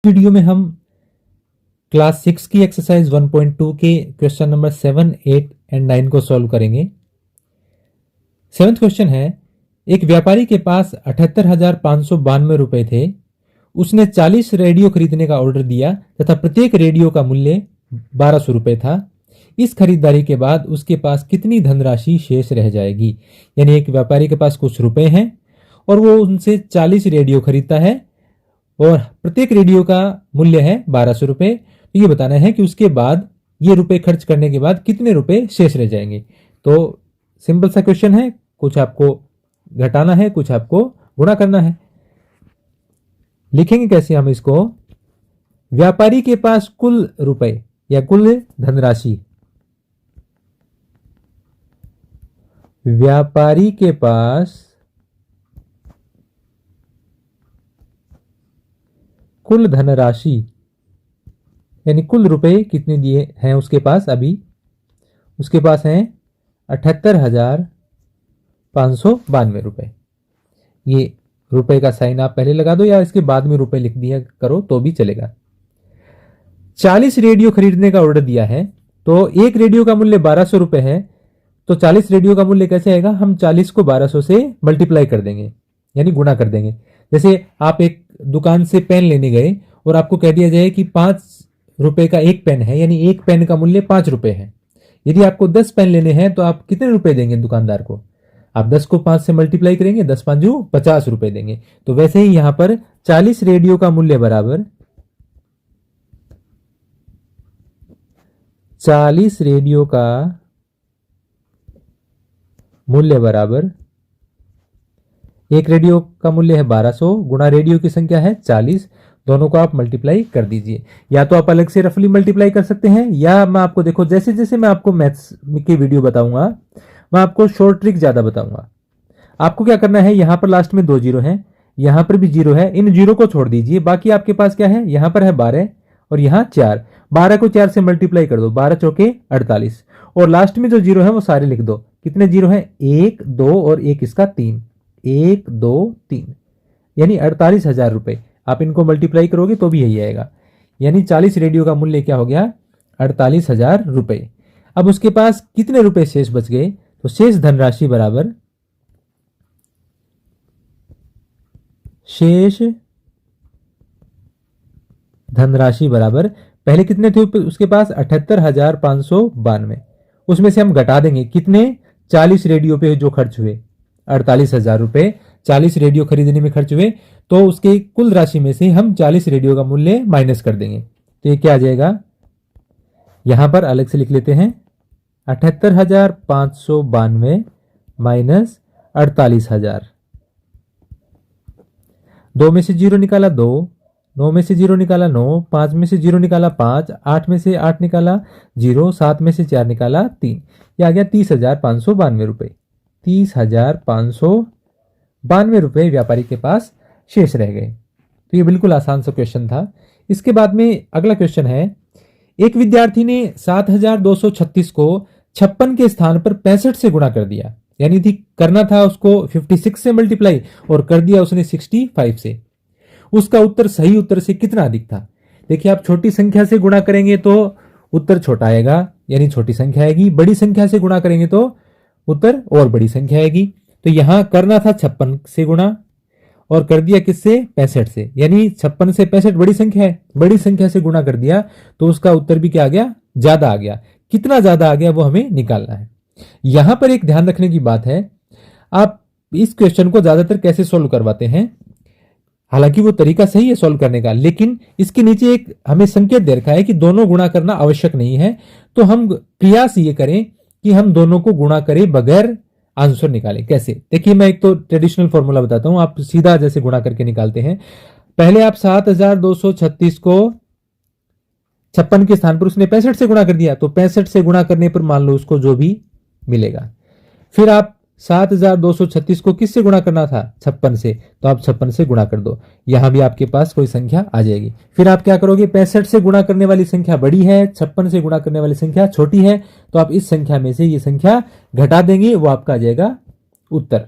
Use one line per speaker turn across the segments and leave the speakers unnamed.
Video में हम class 6 की एक्सरसाइज 1.2 के क्वेश्चन नंबर 7, 8 एंड 9 को सॉल्व करेंगे। 7th क्वेश्चन है, एक व्यापारी के पास 78,592 रुपए थे। उसने 40 रेडियो खरीदने का ऑर्डर दिया तथा प्रत्येक रेडियो का मूल्य 1200 रुपए था। इस खरीदारी के बाद उसके पास कितनी धनराशि शेष रह जाएगी? यानी एक व्यापारी के पास कुछ रुपए हैं और वो उनसे 40 रेडियो खरीदता है और प्रत्येक रेडियो का मूल्य है 1200 रुपए। तो ये बताना है कि उसके बाद ये रुपए खर्च करने के बाद कितने रुपए शेष रह जाएंगे। तो सिंपल सा क्वेश्चन है, कुछ आपको घटाना है, कुछ आपको गुणा करना है। लिखेंगे कैसे हम इसको? व्यापारी के पास कुल रुपए या कुल धनराशि, व्यापारी के पास कुल धनराशि यानी कुल रुपए कितने दिए हैं उसके पास? अभी उसके पास हैं 78,592 रुपए। ये रुपए का साइन आप पहले लगा दो या इसके बाद में रुपए लिख दिया करो तो भी चलेगा। 40 रेडियो खरीदने का ऑर्डर दिया है तो एक रेडियो का मूल्य 1200 रुपए है। तो 40 रेडियो का मूल्य कैसे आएगा? हम 40 को 1200 से मल्टीप्लाई कर देंगे यानी गुणा कर देंगे। जैसे आप एक दुकान से पेन लेने गए और आपको कह दिया जाए कि 5 रुपए का एक पेन है, यानी एक पेन का मूल्य 5 रुपए है। यदि आपको 10 पेन लेने हैं तो आप कितने रुपए देंगे दुकानदार को? आप 10 को 5 से मल्टीप्लाई करेंगे, 10 5 50 रुपए देंगे। तो वैसे ही यहां पर 40 रेडियो का मूल्य बराबर 40 रेडियो का मूल्य बराबर एक रेडियो का मूल्य है 1200 गुणा रेडियो की संख्या है 40। दोनों को आप मल्टीप्लाई कर दीजिए। या तो आप अलग से रफली मल्टीप्लाई कर सकते हैं या मैं आपको देखो जैसे जैसे मैं आपको मैथ्स की वीडियो बताऊंगा मैं आपको शॉर्ट ट्रिक ज्यादा बताऊंगा। आपको क्या करना है, यहां पर लास्ट में 2 जीरो है, यहां पर भी जीरो है, इन जीरो को छोड़ दीजिए। बाकी आपके पास क्या है, यहां पर है 12 और यहां 4। 12 को 4 से मल्टीप्लाई कर दो, 12 चौके 48 और लास्ट में जो जीरो है वो सारे लिख दो। कितने जीरो है? 1 2 और एक इसका 3, 1 2 3 यानी 48,000 रुपए। आप इनको मल्टीप्लाई करोगे तो भी यही आएगा। यानी 40 रेडियो का मूल्य क्या हो गया? 48,000 रुपए। अब उसके पास कितने रुपए शेष बच गए? तो शेष धनराशि बराबर शेष धनराशि बराबर पहले कितने थे उसके पास? 78,592। उसमें से हम घटा देंगे कितने? 40 रेडियो पे जो खर्च हुए 48,000 रुपए 40 रेडियो खरीदने में खर्च हुए, तो उसके कुल राशि में से हम 40 रेडियो का मूल्य माइनस कर देंगे। तो ये क्या आ जाएगा? यहां पर अलग से लिख लेते हैं, 78,592 माइनस 48,000। 2 में से 0 निकाला 2, 9 में से 0 निकाला 9, 5 में से 0 निकाला 5, 8 में से 8 निकाला 0, 7 में से 4 निकाला 3। यह आ गया 30,592 रुपए। 30,592 रुपए व्यापारी के पास शेष रह गए। तो ये बिल्कुल आसान सा क्वेश्चन था। इसके बाद में अगला क्वेश्चन है, एक विद्यार्थी ने 7,236 को 56 के स्थान पर 65 से गुणा कर दिया। यानी थी करना था उसको 56 से मल्टीप्लाई और कर दिया उसने 65 से। उसका उत्तर सही उत्तर से कितना अधिक था? देखिए, आप छोटी संख्या से गुणा करेंगे तो उत्तर छोटा आएगा यानी छोटी संख्या आएगी। बड़ी संख्या से गुणा करेंगे तो उत्तर और बड़ी संख्या आएगी। तो यहां करना था 56 से गुणा और कर दिया किससे? 65 से। यानी 56 से 65 बड़ी संख्या है, बड़ी संख्या से गुणा कर दिया तो उसका उत्तर भी क्या आ गया? ज्यादा आ गया। कितना ज्यादा आ गया वो हमें निकालना है। यहां पर एक ध्यान रखने की बात है, आप इस क्वेश्चन को ज्यादातर कैसे सोल्व करवाते हैं? हालांकि वो तरीका सही है सोल्व करने का, लेकिन इसके नीचे एक हमें संकेत दे रखा है कि दोनों गुणा करना आवश्यक नहीं है। तो हम प्रयास ये करें कि हम दोनों को गुणा करें बगैर आंसर निकालें। कैसे? देखिए, मैं एक तो ट्रेडिशनल फॉर्मूला बताता हूं, आप सीधा जैसे गुणा करके निकालते हैं। पहले आप 7,236 को 56 के स्थान पर उसने 65 से गुणा कर दिया, तो 65 से गुणा करने पर मान लो उसको जो भी मिलेगा। फिर आप 7,236 को किससे गुणा करना था? 56 से, तो आप 56 से गुणा कर दो, यहां भी आपके पास कोई संख्या आ जाएगी। फिर आप क्या करोगे? 65 से गुणा करने वाली संख्या बड़ी है, 56 से गुणा करने वाली संख्या छोटी है, तो आप इस संख्या में से ये संख्या घटा देंगे, वो आपका आ जाएगा उत्तर।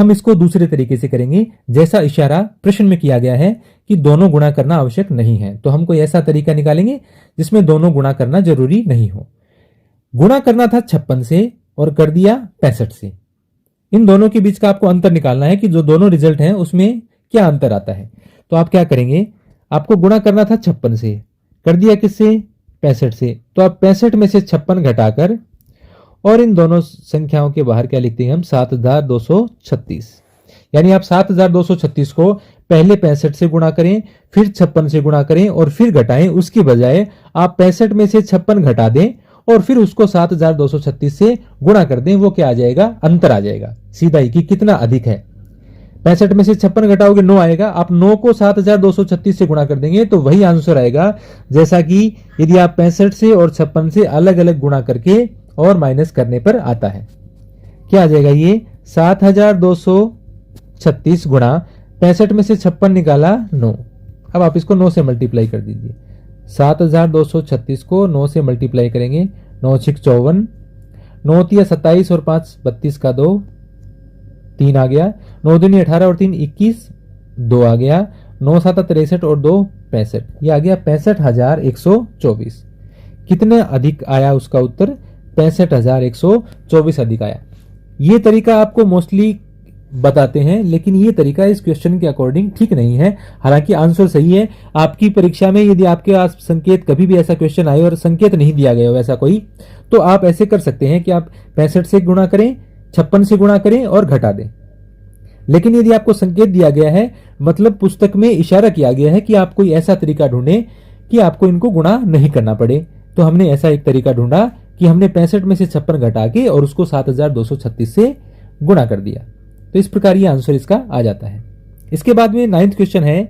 हम इसको दूसरे तरीके से करेंगे, जैसा इशारा प्रश्न में किया गया है कि दोनों गुणा करना आवश्यक नहीं है, तो हम कोई ऐसा तरीका निकालेंगे जिसमें दोनों गुणा करना जरूरी नहीं हो। गुणा करना था 56 से और कर दिया 65 से। इन दोनों के बीच का आपको अंतर निकालना है कि जो दोनों रिजल्ट हैं उसमें क्या अंतर आता है। तो आप क्या करेंगे, आपको गुणा करना था 56 से, कर दिया किससे, 65 से। तो आप 65 में से 56 घटाकर और इन दोनों संख्याओं के बाहर क्या लिखते हैं हम, 7236। यानी आप 7236 को पहले 65 से गुणा करें, फिर 56 से गुणा करें और फिर घटाएं। उसकी बजाय आप 65 में से 56 घटा दें और फिर उसको 7236 से गुणा कर दें। वो क्या आ जाएगा, अंतर आ जाएगा सीधा ही कि कितना अधिक है। 65 में से 56 घटाओगे 9 आएगा, आप 9 को 7236 से गुणा कर देंगे तो वही आंसर आएगा, जैसा कि यदि आप 65 से और 56 से अलग अलग गुणा करके और माइनस करने पर आता है। क्या आ जाएगा ये, 7236 गुणा 65 में से 56 निकाला 9। अब आप इसको 9 से मल्टीप्लाई कर दीजिए। 7236 को 9 से मल्टीप्लाई करेंगे, 9 6 54, 9 3 27 और 5 32 का 2, 3 आ गया, 9 दूनी 18 और 3 21, 2 आ गया, 9 7 63 और 2 65, ये आ गया 65,124। कितने अधिक आया उसका उत्तर, 65,124 अधिक आया। ये तरीका आपको मोस्टली बताते हैं, लेकिन ये तरीका इस क्वेश्चन के अकॉर्डिंग ठीक नहीं है। हालांकि आंसर सही है। आपकी परीक्षा में यदि आपके पास संकेत, कभी भी ऐसा क्वेश्चन आए और संकेत नहीं दिया गया हो ऐसा कोई, तो आप ऐसे कर सकते हैं कि आप 65 से गुणा करें, 56 से गुणा करें और घटा दें। लेकिन यदि आपको संकेत दिया गया है, मतलब पुस्तक में इशारा किया गया है कि आप कोई ऐसा तरीका ढूंढें कि आपको इनको गुणा नहीं करना पड़े, तो हमने ऐसा एक तरीका ढूंढा कि हमने 65 में से 56 घटा के और उसको 7236 से गुणा कर दिया। तो इस प्रकार ये आंसर इसका आ जाता है। इसके बाद में 9th क्वेश्चन है,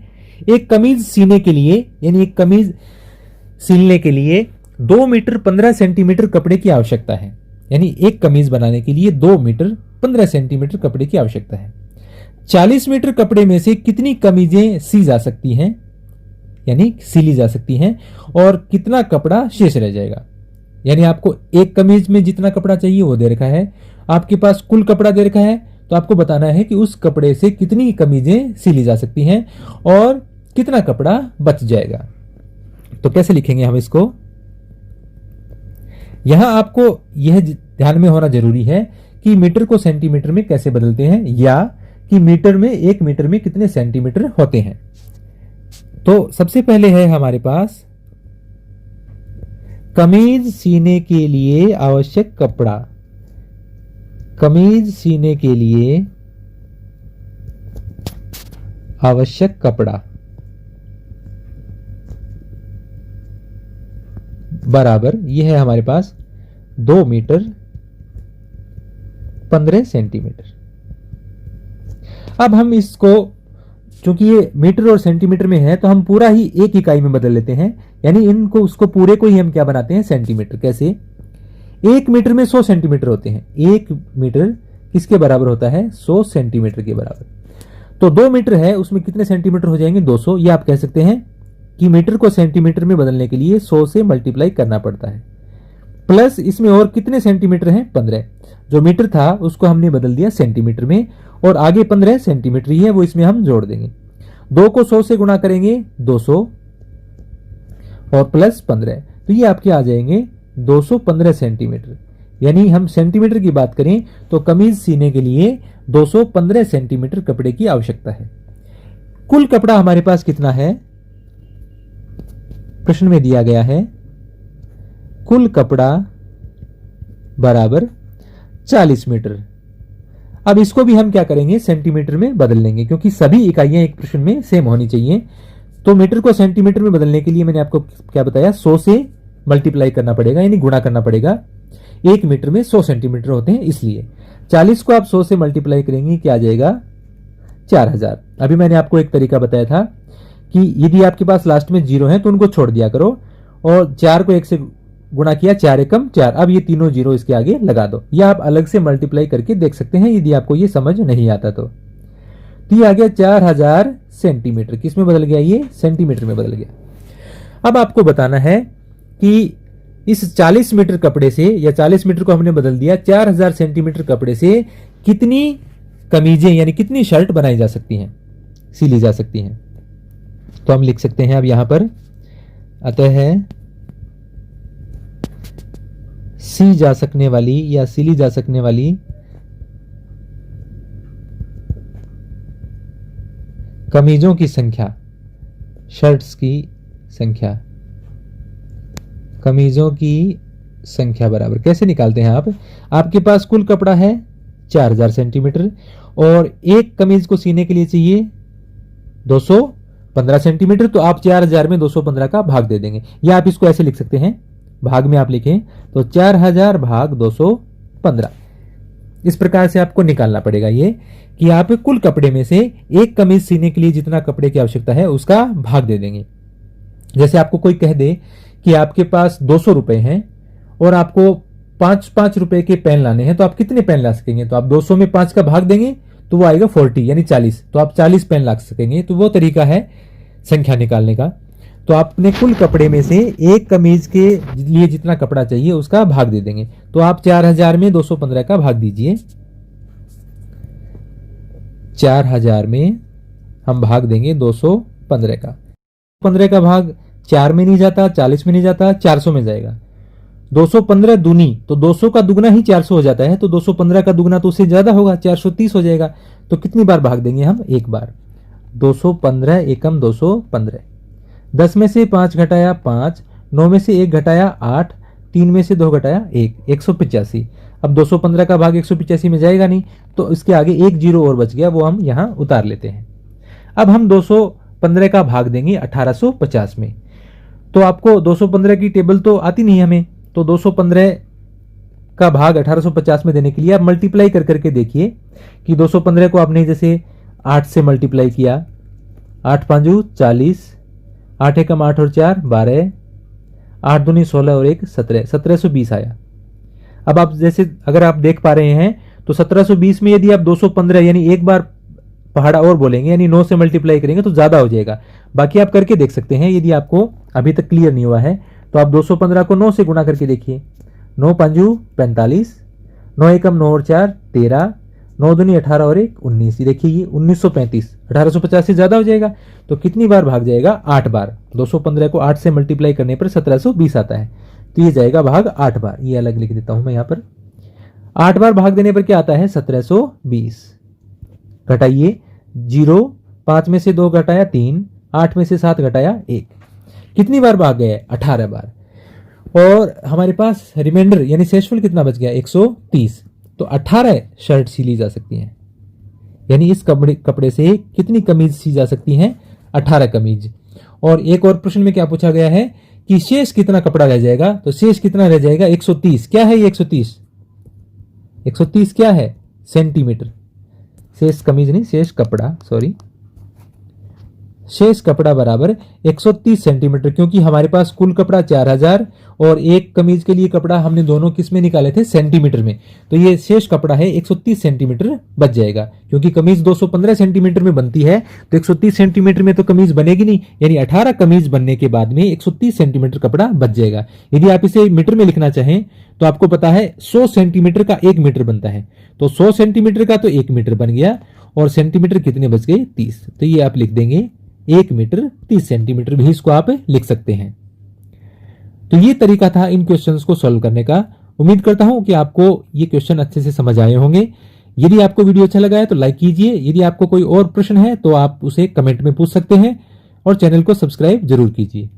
एक कमीज सीने के लिए, यानी एक कमीज सिलने के लिए 2 मीटर 15 सेंटीमीटर कपड़े की आवश्यकता है। यानी एक कमीज बनाने के लिए 2 मीटर 15 सेंटीमीटर कपड़े की आवश्यकता है। 40 मीटर कपड़े में से कितनी कमीजें सी जा सकती हैं, यानी सिली जा सकती हैं, और कितना कपड़ा शेष रह जाएगा। यानी आपको एक कमीज में जितना कपड़ा चाहिए वो दे रखा है, आपके पास कुल कपड़ा दे रखा है, तो आपको बताना है कि उस कपड़े से कितनी कमीजें सिली जा सकती हैं और कितना कपड़ा बच जाएगा। तो कैसे लिखेंगे हम इसको, यहां आपको यह ध्यान में होना जरूरी है कि मीटर को सेंटीमीटर में कैसे बदलते हैं, या कि मीटर में, 1 मीटर में कितने सेंटीमीटर होते हैं। तो सबसे पहले है हमारे पास कमीज सीने के लिए आवश्यक कपड़ा। कमीज सीने के लिए आवश्यक कपड़ा बराबर, यह है हमारे पास 2 मीटर 15 सेंटीमीटर। अब हम इसको, चूंकि ये मीटर और सेंटीमीटर में है, तो हम पूरा ही एक इकाई में बदल लेते हैं। यानी इनको, उसको पूरे को ही हम क्या बनाते हैं, सेंटीमीटर। कैसे, 1 मीटर में 100 सेंटीमीटर होते हैं। 1 मीटर किसके बराबर होता है, 100 सेंटीमीटर के बराबर। तो 2 मीटर है, उसमें कितने सेंटीमीटर हो जाएंगे, 200। ये आप कह सकते हैं कि मीटर को सेंटीमीटर में बदलने के लिए 100 से मल्टीप्लाई करना पड़ता है। प्लस इसमें और कितने सेंटीमीटर हैं, 15। जो मीटर था उसको हमने बदल दिया सेंटीमीटर में, और आगे 15 सेंटीमीटर ही है, वो इसमें हम जोड़ देंगे। 2 को 100 से गुणा करेंगे 200 और प्लस 15, तो ये आपके आ जाएंगे 215 सेंटीमीटर। यानी हम सेंटीमीटर की बात करें तो कमीज सीने के लिए 215 सेंटीमीटर कपड़े की आवश्यकता है। कुल कपड़ा हमारे पास कितना है, प्रश्न में दिया गया है कुल कपड़ा बराबर 40 मीटर। अब इसको भी हम क्या करेंगे, सेंटीमीटर में बदल लेंगे, क्योंकि सभी इकाइयां एक प्रश्न में सेम होनी चाहिए। तो मीटर को सेंटीमीटर में बदलने के लिए मैंने आपको क्या बताया, 100 से मल्टीप्लाई करना पड़ेगा, यानी गुणा करना पड़ेगा। 1 मीटर में 100 सेंटीमीटर होते हैं, इसलिए 40 को आप 100 से मल्टीप्लाई करेंगे, क्या आ जाएगा, 4000। अभी मैंने आपको एक तरीका बताया था कि यदि आपके पास लास्ट में 0 है तो उनको छोड़ दिया करो, और 4 को 1 से गुणा किया, 4 एकम 4। अब ये तीनों 0 इसके आगे लगा दो, या आप अलग से मल्टीप्लाई करके देख सकते हैं यदि आपको ये समझ नहीं आता तो। ये आ गया 4000 सेंटीमीटर। किस में बदल गया, ये सेंटीमीटर में बदल गया। अब आपको बताना है कि इस 40 मीटर कपड़े से, या 40 मीटर को हमने बदल दिया 4000 सेंटीमीटर कपड़े से, कितनी कमीजें यानी कितनी शर्ट बनाई जा सकती हैं, सिली जा सकती हैं। तो हम लिख सकते हैं अब यहां पर, अतः सी जा सकने वाली या सिली जा सकने वाली कमीजों की संख्या, शर्ट्स की संख्या, कमीजों की संख्या बराबर कैसे निकालते हैं आप, आपके पास कुल कपड़ा है 4000 सेंटीमीटर और एक कमीज को सीने के लिए चाहिए 215 सेंटीमीटर, तो आप 4000 में 215 का भाग दे देंगे, या आप इसको ऐसे लिख सकते हैं, भाग में आप लिखें तो 4000 भाग 215। इस प्रकार से आपको निकालना पड़ेगा ये कि आप कुल कपड़े में से एक कमीज सीने के लिए जितना कपड़े की आवश्यकता है उसका भाग दे देंगे। जैसे आपको कोई कह दे कि आपके पास 200 रुपए हैं और आपको 5-5 रुपए के पेन लाने हैं, तो आप कितने पेन ला सकेंगे, तो आप 200 में 5 का भाग देंगे तो वो आएगा 40 यानी 40, तो आप 40 पेन ला सकेंगे। तो वो तरीका है संख्या निकालने का। तो आपने कुल कपड़े में से एक कमीज के लिए जितना कपड़ा चाहिए उसका भाग दे देंगे। तो आप 4000 में 215 का भाग दीजिए, 4000 में हम भाग देंगे 215 का। 15 का भाग 4 में नहीं जाता, 40 में नहीं जाता, 400 में जाएगा। 215 दूनी, तो 200 का दुगना ही 400 हो जाता है, तो 215 का दुगना तो उससे ज्यादा होगा, 430 हो जाएगा। तो कितनी बार भाग देंगे हम, एक बार। 215 एकम 215, 10 में से 5 घटाया 5, 9 में से 1 घटाया 8, 3 में से 2 घटाया 1, 185। अब 215 का भाग 185 में जाएगा नहीं, तो इसके आगे एक जीरो और बच गया, वो हम यहां उतार लेते हैं। अब हम 215 का भाग देंगे 1850 में। तो आपको 215 की टेबल तो आती नहीं हमें, तो 215 का भाग 1850 में देने के लिए आप मल्टीप्लाई कर करके देखिए कि 215 को आपने जैसे 8 से मल्टीप्लाई किया, 8 5 40, 8 एकम 8 और 4 12, 8 दूनी 16 और 1 17, 1720 आया। अब आप जैसे अगर आप देख पा रहे हैं तो 1720 में यदि आप 215 यानी एक बार पहाड़ा और बोलेंगे यानी 9 से मल्टीप्लाई करेंगे तो ज्यादा हो जाएगा। बाकी आप करके देख सकते हैं, यदि आपको अभी तक क्लियर नहीं हुआ है तो आप 215 को 9 से गुणा करके देखिए। 9 5 45, 9 एकम 9 और 4 13, 9 दूनी 18 और 1 19। देखिए ये 1935, 1850 से ज्यादा हो जाएगा, तो कितनी बार भाग जाएगा, 8 बार। 215 को 8 से मल्टीप्लाई करने पर 1720 आता है, तो ये जाएगा भाग 8 बार। ये अलग लिख देता हूं मैं यहां पर। 8 बार भाग देने पर क्या आता है, 1720। घटाइए 0, 5 में से 2 घटाया 3, 8 में से 7 घटाया 1। कितनी बार भाग गए, 18 बार। और हमारे पास रिमाइंडर यानी शेषफल कितना बच गया, 130। तो 18 शर्ट सिली जा सकती हैं, यानी इस कपड़े से कितनी कमीज सी जा सकती हैं, 18 कमीज। और एक और प्रश्न में क्या पूछा गया है कि शेष कितना कपड़ा रह जाएगा, तो शेष कितना रह जाएगा, 130। क्या है ये 130, 130 क्या है, सेंटीमीटर। शेष कमीज नहीं, शेष कपड़ा, सॉरी, शेष कपड़ा बराबर 130 सेंटीमीटर, क्योंकि हमारे पास कुल कपड़ा 4000 और एक कमीज के लिए कपड़ा हमने दोनों किस में निकाले थे, सेंटीमीटर में। तो ये शेष कपड़ा है 130 सेंटीमीटर बच जाएगा, क्योंकि कमीज 215 सेंटीमीटर में बनती है, तो 130 सेंटीमीटर में तो कमीज बनेगी नहीं, यानी 18 कमीज बनने के बाद में 130 सेंटीमीटर कपड़ा बच जाएगा। यदि आप इसे मीटर में लिखना चाहें तो आपको पता है 100 सेंटीमीटर का 1 मीटर बनता है, तो 100 सेंटीमीटर का तो 1 मीटर बन गया, और सेंटीमीटर कितने बच गए, 30। तो ये आप लिख देंगे 1 मीटर 30 सेंटीमीटर, भी इसको आप लिख सकते हैं। तो ये तरीका था इन क्वेश्चंस को सॉल्व करने का। उम्मीद करता हूं कि आपको ये क्वेश्चन अच्छे से समझ आए होंगे। यदि आपको वीडियो अच्छा लगा है तो लाइक कीजिए, यदि आपको कोई और प्रश्न है तो आप उसे कमेंट में पूछ सकते हैं, और चैनल को सब्सक्राइब जरूर कीजिए।